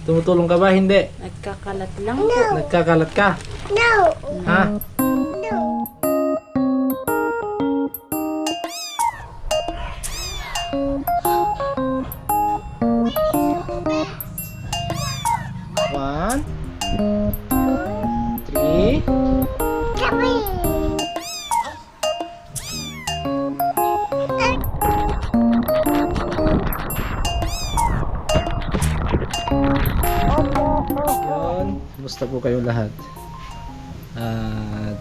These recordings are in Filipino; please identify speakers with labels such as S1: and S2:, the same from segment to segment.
S1: Tumutulong ka ba? Hindi.
S2: Nagkakalat lang po.
S1: Nagkakalat ka?
S3: No.
S1: Ha?
S3: No.
S1: One, three.
S3: Kami.
S1: Yun. Kumusta po kayo lahat?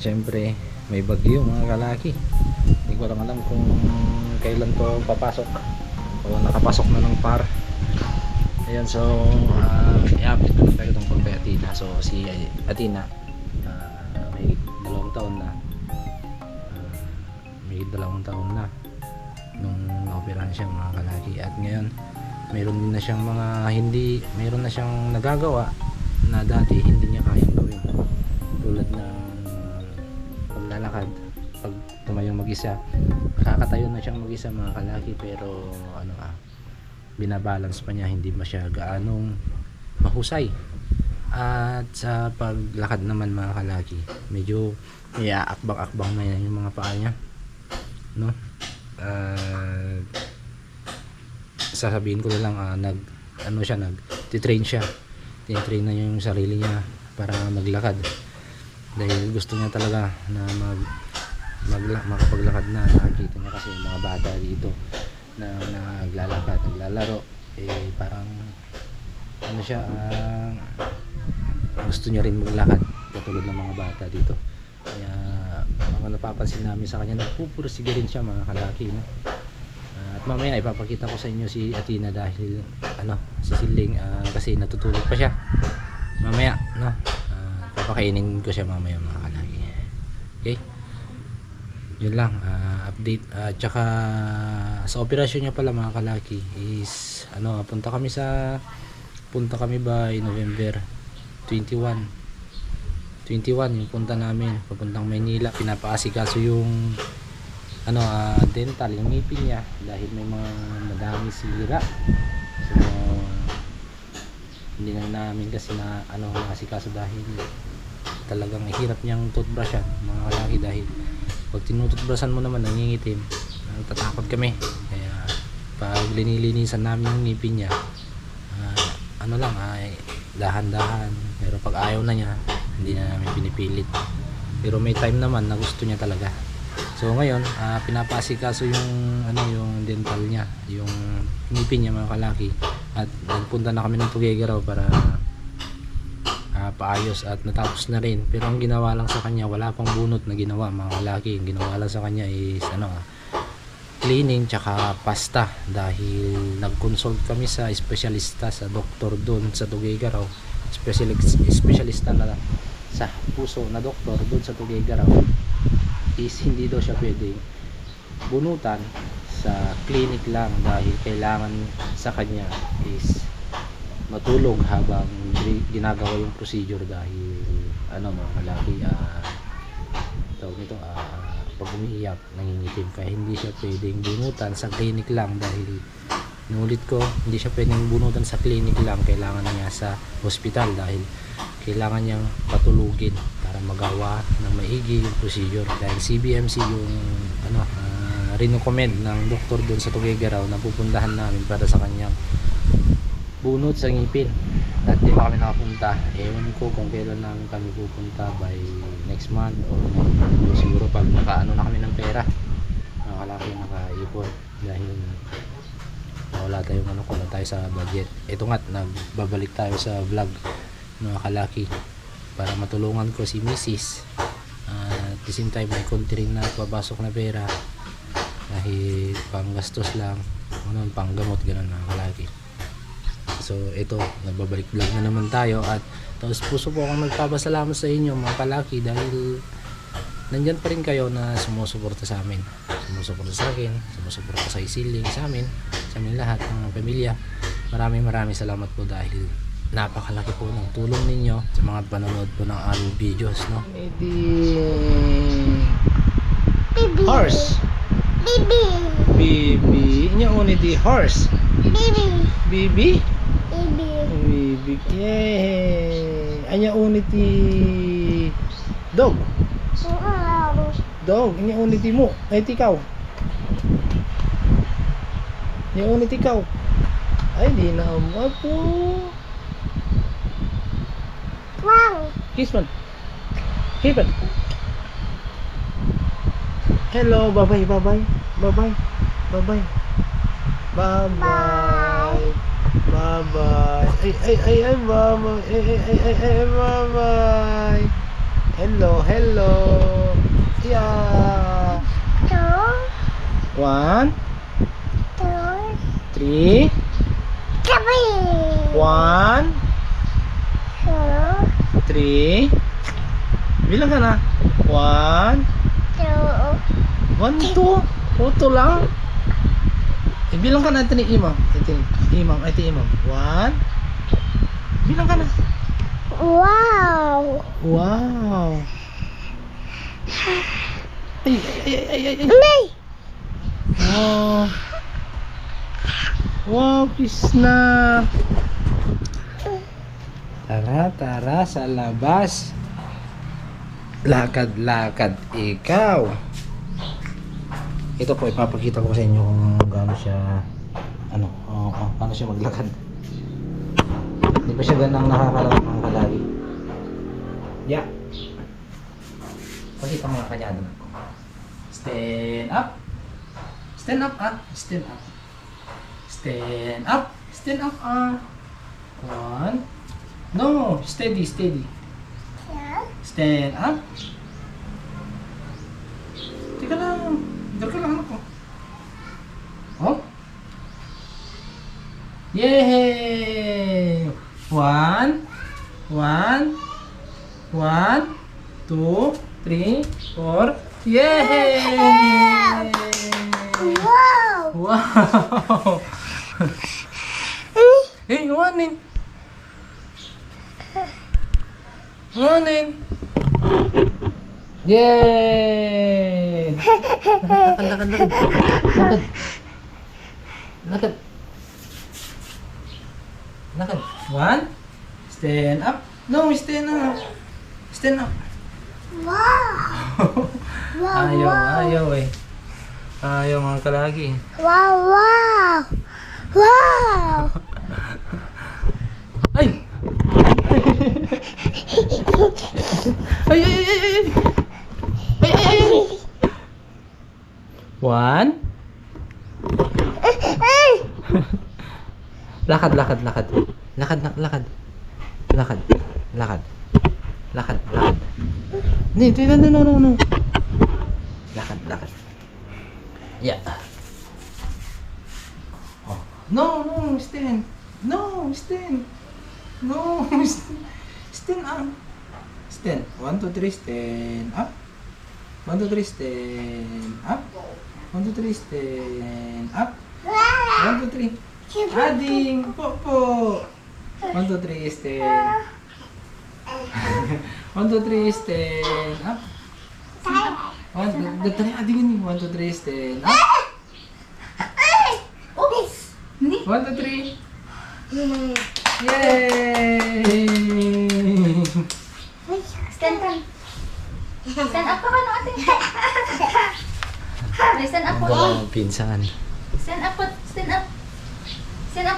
S1: Siyempre, may bagyo mga kalaki. Hindi ko lang alam kung kailan to papasok o nakapasok na ng par. Ayan, so i-update ko lang kayo tungkol kay Athena. So si Athena may 2 taon na. May 2 taon na nung naoperahan siya mga kalaki. At ngayon mayroon din na siyang mayroon na siyang nagagawa na dati hindi niya kayang gawin, tulad ng paglalakad, pag tumayong mag-isa. Nakakatayo na siyang mag-isa mga kalaki, pero binabalance pa niya, hindi ba siya gaanong mahusay. At sa paglakad naman mga kalaki, medyo akbang-akbang na yan yung mga paa niya, no? Sasabihin ko na lang, nag-train siya. Tinatrain na niya yung sarili niya para maglakad, dahil gusto niya talaga na makapaglakad na. Nakikita niya kasi yung mga bata dito na naglalakad, naglalaro, parang gusto niya rin maglakad katulad ng mga bata dito. Kaya mga napapansin namin sa kanya, nagpupursige rin siya mga kalaki, no? At mamaya ipapakita ko sa inyo si Athena, dahil si Siling, kasi natutulog pa siya mamaya, no? Papakainin ko siya mamaya mga kalaki. Okay, yun lang, update. Tsaka sa operasyon niya pala mga kalaki is punta kami by November 21 yung punta namin, papuntang Maynila. Pinapaasikaso yung dental, yung ngipin niya, dahil may mga madami sira. So hindi na namin kasi asikaso, dahil talagang hirap niyang toothbrushan mga kalaki, dahil pag tinututbrushan mo naman nangingitim, natatakot kami. Kaya pag linilinisan namin yung ngipin niya, dahan-dahan. Pero pag ayaw na niya, hindi na namin pinipilit. Pero may time naman na gusto niya talaga. So ngayon, pinapasikaso yung dental niya, yung ngipin niya mga kalaki. At nagpunta na kami ng Tuguegarao para paayos, at natapos na rin. Pero ang ginawa lang sa kanya, wala pang bunot na ginawa mga kalaki. Ang ginawa lang sa kanya is cleaning tsaka pasta, dahil nag-consult kami sa espesyalista, sa doktor doon sa Tuguegarao, espesyalista na sa puso na doktor doon sa Tuguegarao, is hindi daw siya pwedeng bunutan sa clinic lang, dahil kailangan sa kanya is matulog habang ginagawa yung procedure, dahil mga kalaki, tawag nito, pag umiiyak nangingitim, kaya hindi siya pwedeng bunutan sa clinic lang. Dahil inulit ko, hindi siya pwedeng bunutan sa clinic lang, kailangan niya sa hospital, dahil kailangan niyang patulugin para magawa ng maigi yung procedure. Dahil CBMC yung rin-recommend ng doktor doon sa Tuguegarao na pupuntahan namin para sa kanyang bunot sa ngipin. At di pa kami nakapunta. Ewan ko kung kailan namin kami pupunta, by next month or siguro pag na kami ng pera, nakalaki nakaipon, dahil wala tayong wala tayo sa budget. Ito nga't nagbabalik tayo sa vlog mga kalaki para matulungan ko si Mrs. At the same time may konti rin na papasok na pera, dahil pang gastos lang, pang gamot, ganun mga kalaki. So ito, nagbabalik vlog na naman tayo, at tapos puso po akong nagpapasalamat sa inyo mga kalaki, dahil nandyan pa rin kayo na sumusuporta sa amin, sumusuporta sa akin, sumusuporta sa Isiling, sa amin lahat ng pamilya. Maraming salamat po, dahil napakalaki po ng tulong ninyo sa mga panonood po ng aming videos, no?
S3: Bibi.
S1: Horse.
S3: Bibi.
S1: Bibi. Inya di horse.
S3: Bibi.
S1: Bibi.
S3: Bibi.
S1: Bibi Yay! Anya unity dog.
S3: Wow.
S1: Dog, anya unity mo. Ay tikaw. Anya unity ikaw. Ay di na po.
S3: Wow.
S1: Kiss man. Kiss man. Hello, bye-bye, bye-bye. Bye-bye. Bye-bye. Bye-bye. Bye-bye. Ay, bye-bye. Ay, bye-bye. Hello, hello. Yeah.
S3: 2,
S1: 1,
S3: 2,
S1: 3,
S3: 3.
S1: 1, 3. Bilang ka na. 1, 1, 2. Puto lang. Bilang ka natin ni Imam. Ito Imam. 1. Bilang ka na.
S3: Wow.
S1: Wow. Ay.
S3: May.
S1: Wow. Wow, peace na. Tara sa labas. Lakad ikaw. Ito po ipapakita ko sa inyo kung gaano siya paano siya maglakad. Hindi pa siya ganang nakakalakad mga kalagi. Yeah. Pakita mga kanyado. Stand up. Stand up Stand up. Stand up. Stand up 1. No, steady.
S3: Yeah.
S1: Stand up. Teka lang. Dito lang ako. Oh. Yay! 1, 2, 3, 4. Yay!
S3: Wow.
S1: Wow! Hey, wanin! Yay! Lakad. 1. Stand up. No, stand up. Stand up.
S3: Wow. Wow.
S1: Ayaw eh. Ayaw mga kalagi.
S3: Wow.
S1: Ay! Ay! 1. Lakad. No. Lakad. Yeah. Oh. No, stand. No, stand. No, stand up. Stand. 1, 2, 3, stand up. 1, 2, 3, stand up. 1, 2, 3, stand up. 1, 2, 3. Ading, po. 1, 2, 3, stand. 1, 2, 3, stand up. 1, 2, 3, ading ini. 1, 2, 3, stand up. 1, 2, 3. Yay!
S2: Stand up ka no ate. May stand up po.
S1: Ang pinsan.
S2: Stand up. Stand up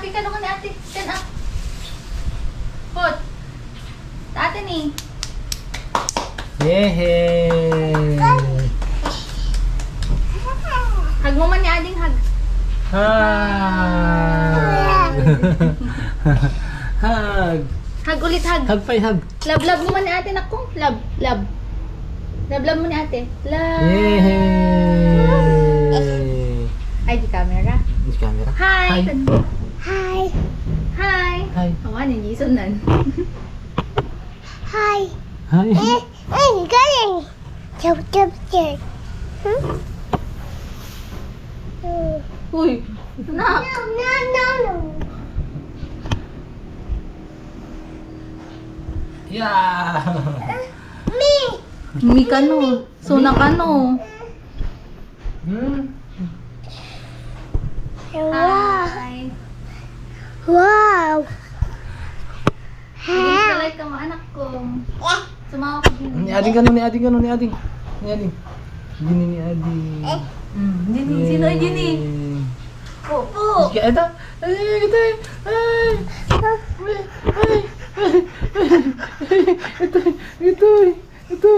S2: ka no ni ate. Stand up. Put. Ate ni.
S1: Yay!
S2: Hug mo man ni ading hug.
S1: Hug.
S2: Hug ulit hug.
S1: Hug.
S2: Love mo man ni ate nakong. Love. Love mo ni ate. Love.
S1: Yay!
S2: Ay di camera.
S1: This camera.
S2: Hi.
S3: Hi.
S1: Hi.
S2: Awan ni Jason nan.
S3: Hi.
S1: Hi.
S3: Galing. Chop.
S2: Uy. Nak.
S3: No.
S1: Yeah.
S3: Me.
S2: Mi ka no. Suna ka no.
S3: Wow.
S2: Hi.
S3: Wow.
S2: Balik ka mo, anak ko. Sumawa ka din.
S1: Ni Ading kano, ni Ading kano, ni Ading. Ni Ading. Gini ni Ading.
S2: Jenny, sino ay Jenny? Popo.
S1: Sige, ito. Ay, ito. Ay. Ay. Ito. Ito. Ito.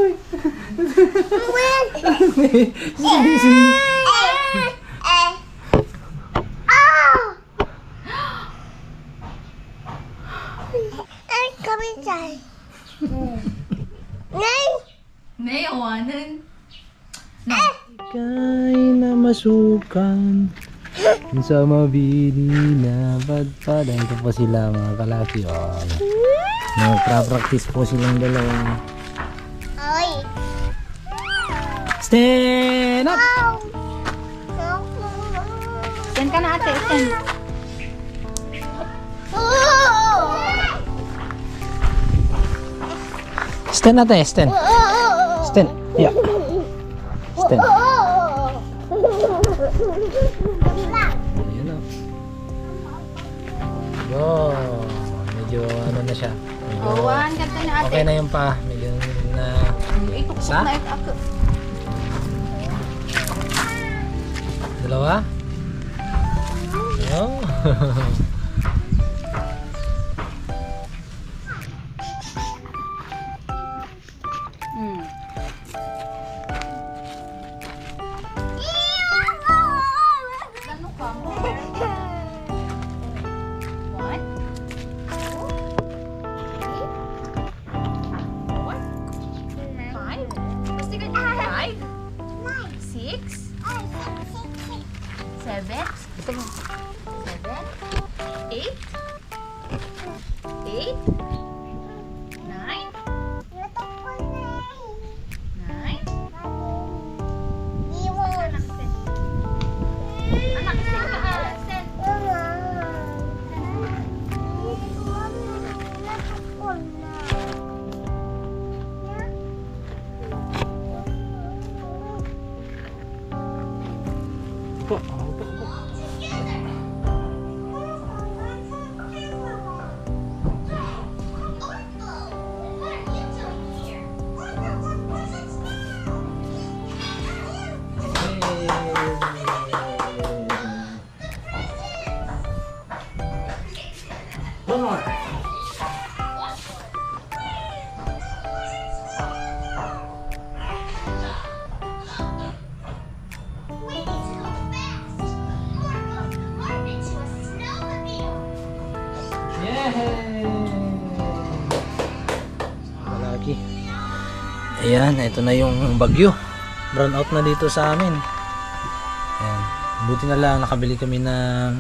S3: Ay, kami dyan. Nay!
S2: May awanan.
S1: Kay na masukan sa mabili na padpadan ko po sila mga kalaki. Oh, nagpra-practice po silang dalawa.
S3: Ay!
S1: Stand up!
S2: Stand ka na ate, stand.
S1: Stand ate, stand. Stand. Yeah. Stand. Ayun o. Yo, medyo ano na siya. Medyo
S2: Awan, ganda na ate.
S1: okay na yung pa. Medyo na
S2: Ituktok
S1: Isa?
S2: na ito ako.
S1: dalawa. Yo.
S2: Ano ka mo? What? Five? Basta ka 5? 6? 7? 7? 8? 8? 9? 9? Anak, stand ka. Stand.
S1: Po. One more. Malaki. Ayan, ito na yung bagyo. Brown out na dito sa amin. Ayan. Buti na lang nakabili kami ng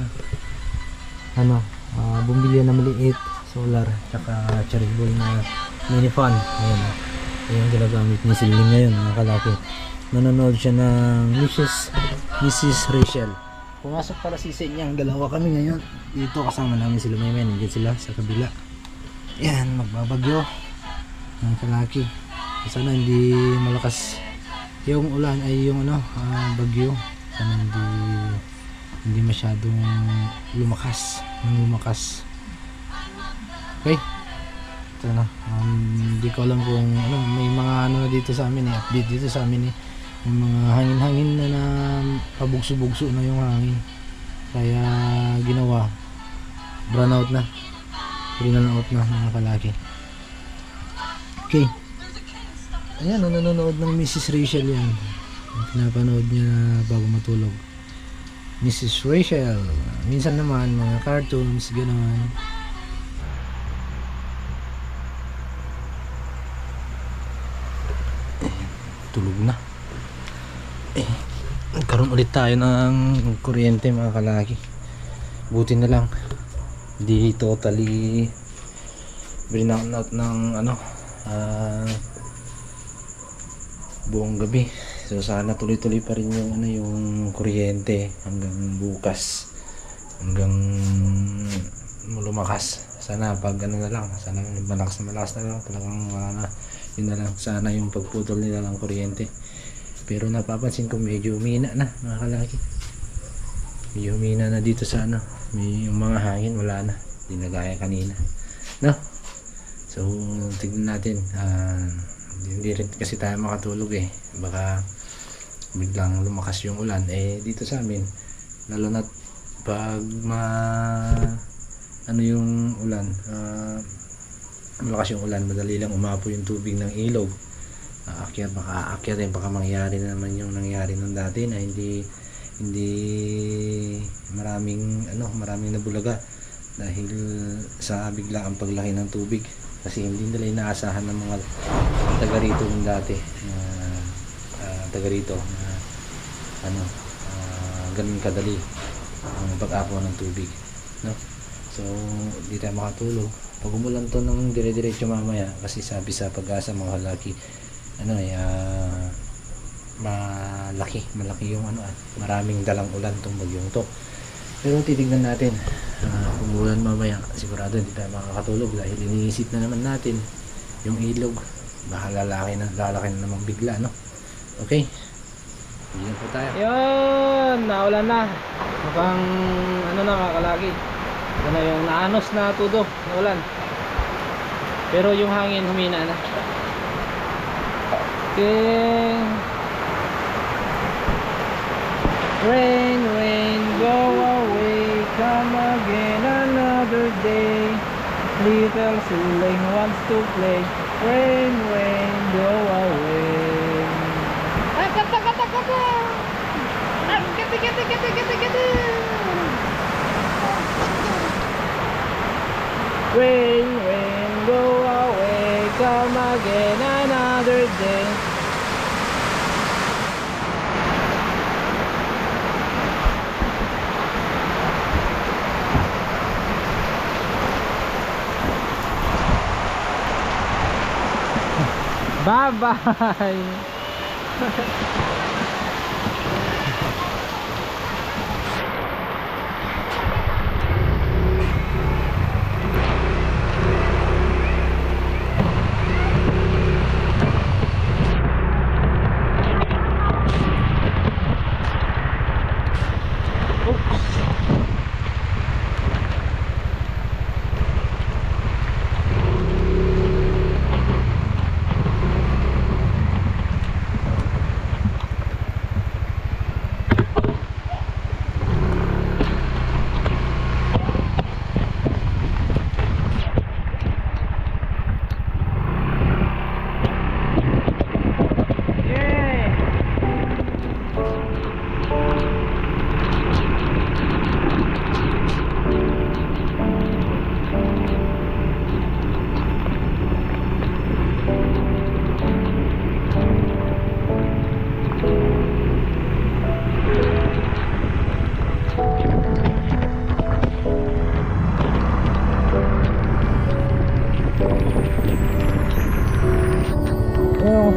S1: bumili na maliit solar tsaka charitable na mini fan. Ayan. Ayan ginagamit ni Silvin ngayon mga kalaki. Nanonood siya ng Mrs. Rachel. Pumasok para si Senyang, dalawa kami ngayon. Dito kasama namin sila Maymen. Nandiyan sila sa kabila. Ayan, magbabagyo. Mga kalaki. Sana hindi malakas yung ulan ay yung bagyo. Sana hindi masyadong lumakas. Okay. Ito na. Hindi ko alam kung may mga na dito sa amin update dito sa amin yung mga hangin-hangin na pabugso-bugso na yung hangin. Kaya ginawa brownout na. Brownout na mga kalaki. Okay. Ayan, nanonood ng Mrs. Rachel yan. Pinapanood niya bago matulog. Mrs. Rachel. Minsan naman mga cartoons, gano'n. Tulog na. Nagkaroon ulit tayo ng kuryente mga kalaki. Buti na lang di totally brownout ng buong gabi. So sana tuloy-tuloy pa rin yung yung kuryente hanggang bukas. Hanggang lumakas. Sana pag na lang, sana malakas na lang talagang wala na. Yun na lang sana yung pagputol nila ng kuryente. Pero napapansin ko medyo humina na mga kalaki. Medyo humina na dito sa may yung mga hangin wala na. Hindi na gaya kanina. No? So tignan natin, hindi rin kasi tayo makatulog eh, baka biglang lumakas yung ulan dito sa amin, lalo na pag ano yung ulan, malakas yung ulan, madali lang umapo yung tubig ng ilog. Baka mangyari na naman yung nangyari nung dati na hindi maraming nabulaga dahil sa biglaang paglaki ng tubig, kasi hindi nila inaasahan ng mga taga rito nung dati, taga rito na ganun kadali ang pag-ako ng tubig, no? So hindi tayo makatulog pag umulan to ng dire-diretso mamaya, kasi sabi sa Pag-asa mga kalaki, malaki yung maraming dalang ulan tong bagyong to. Pero titignan natin, kung ulan mamaya, sigurado hindi tayo makakatulog dahil iniisip na naman natin yung ilog, baka lalaki na naman bigla, no? Okay, hindi po tayo. Yun, naulan na, mukhang mga kalaki, ito na yung naanos na tudo na ulan, pero yung hangin humina na. Okay. Rain, rain, go away, come again another day. Little Suling wants to play. Rain, rain, go away. Ay, kata. Ay, kati. Rain, rain, go away, come again another day. Bye-bye.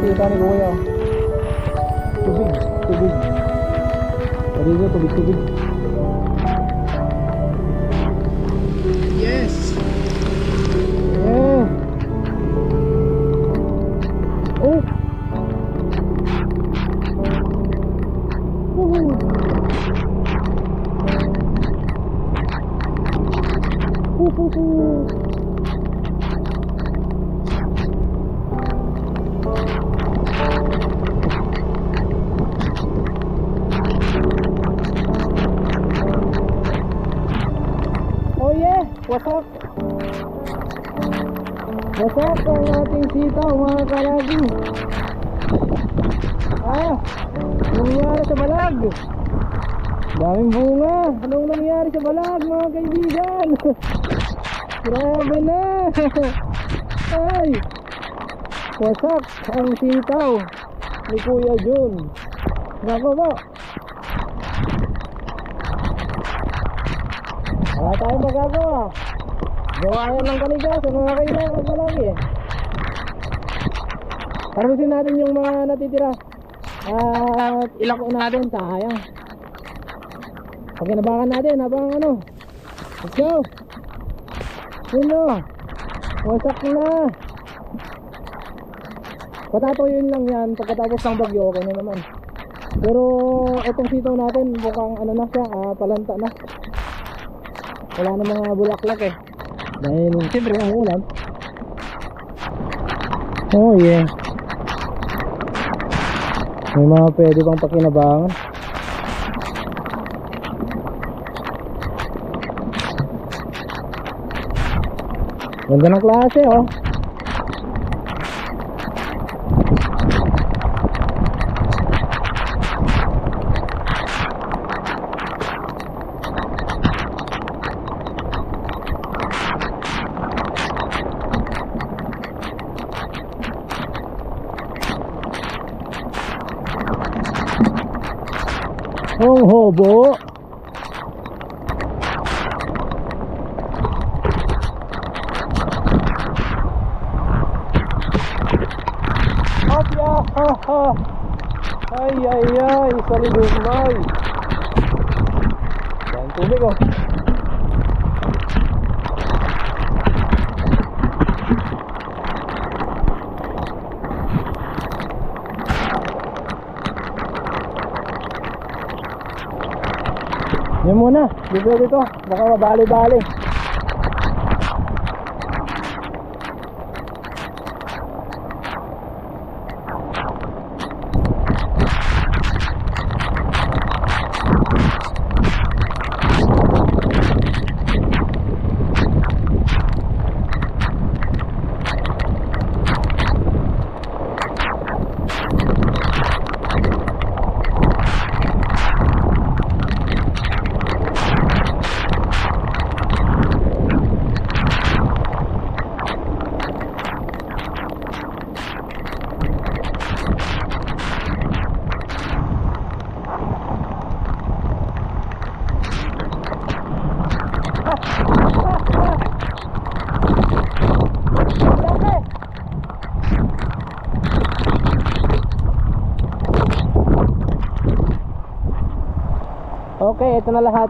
S1: Kita ni kuya. Tubig. Tadi itu tubig. Yes. Oh. Wasak ang ating sitaw mga kalagi. Nangyari sa balag, daming bunga. Anong nangyari sa balag mga kaibigan? Grabe na. Ay, wasak ang sitaw ni Kuya Jun. Nako ba, wala tayong magagawa. Gawa yan ng kaniga sa mga kailangan palagi. Harusin natin yung mga natitira at ilako natin, sayang. Pagkinabakan natin habang let's go. Wasak na. Patatoyin lang yan pagkatapos ng bagyo, okay na naman. Pero itong sitaw natin mukhang na siya, palanta na. Wala na mga bulaklak dahil siyempre umuulan. Oh yeah. May mga pwede pang pakinabangan. Ganda ng klase oh. Ang hobo. Opya, ha ha. Ay ay ay, sa lidumay. Yan tubig oh. Yan muna, di pwede to, baka mabali-bali. Okay, ito na lahat.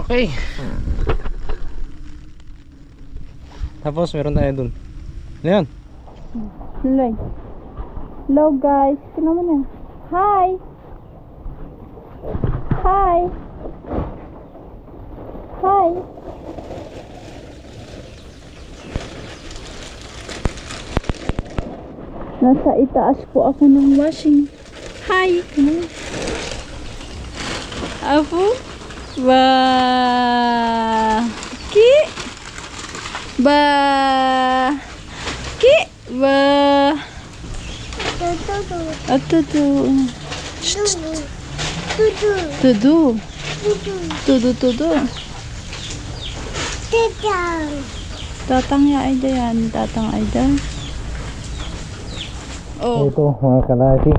S1: Okay. Tapos meron tayo dun. Ano yan?
S2: Hello guys. Tingnan mo na. Hi. Hi. Hi. Nasa itaas po ako ng washing. Hi. Apo. Ba. Ki. Ba. Ki. Ba. Tudu. Tatang ya Aida yan. Tatang Aida. Oh.
S1: Ito mga kalaki.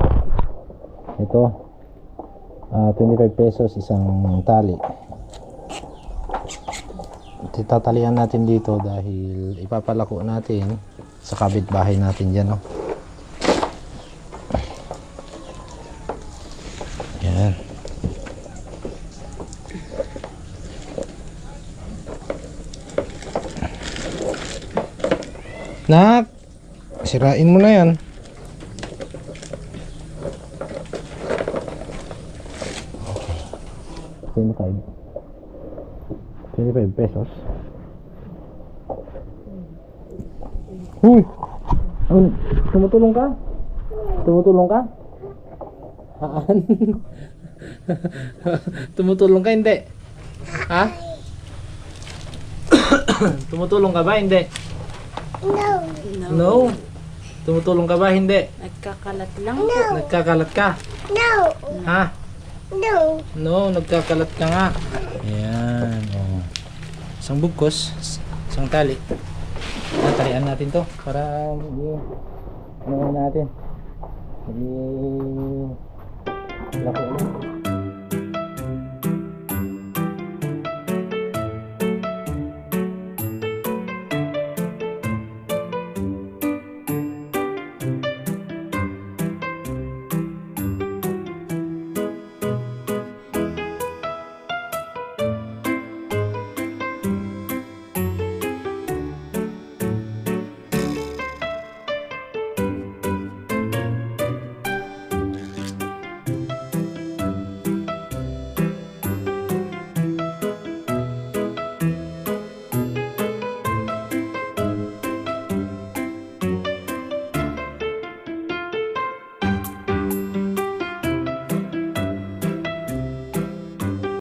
S1: Ito 25 pesos isang tali. Tatalian natin dito dahil ipapalako natin sa kapitbahay natin dyan, no?
S4: Nak, sirain mo na yan. Okay. 25 pesos. Huy! Tumutulong ka? Tumutulong ka? Haan? Tumutulong ka? Hindi. Ha? Tumutulong ka ba? Hindi.
S3: No.
S4: No. Tumutulong ka ba? Hindi.
S2: Nagkakalat lang.
S4: Nagkakalat ka?
S3: No.
S4: Ha?
S3: No.
S4: No, nagkakalat ka nga. Ayan. Oh. Isang bugkos, isang tali. Talian natin to para ano natin. Laki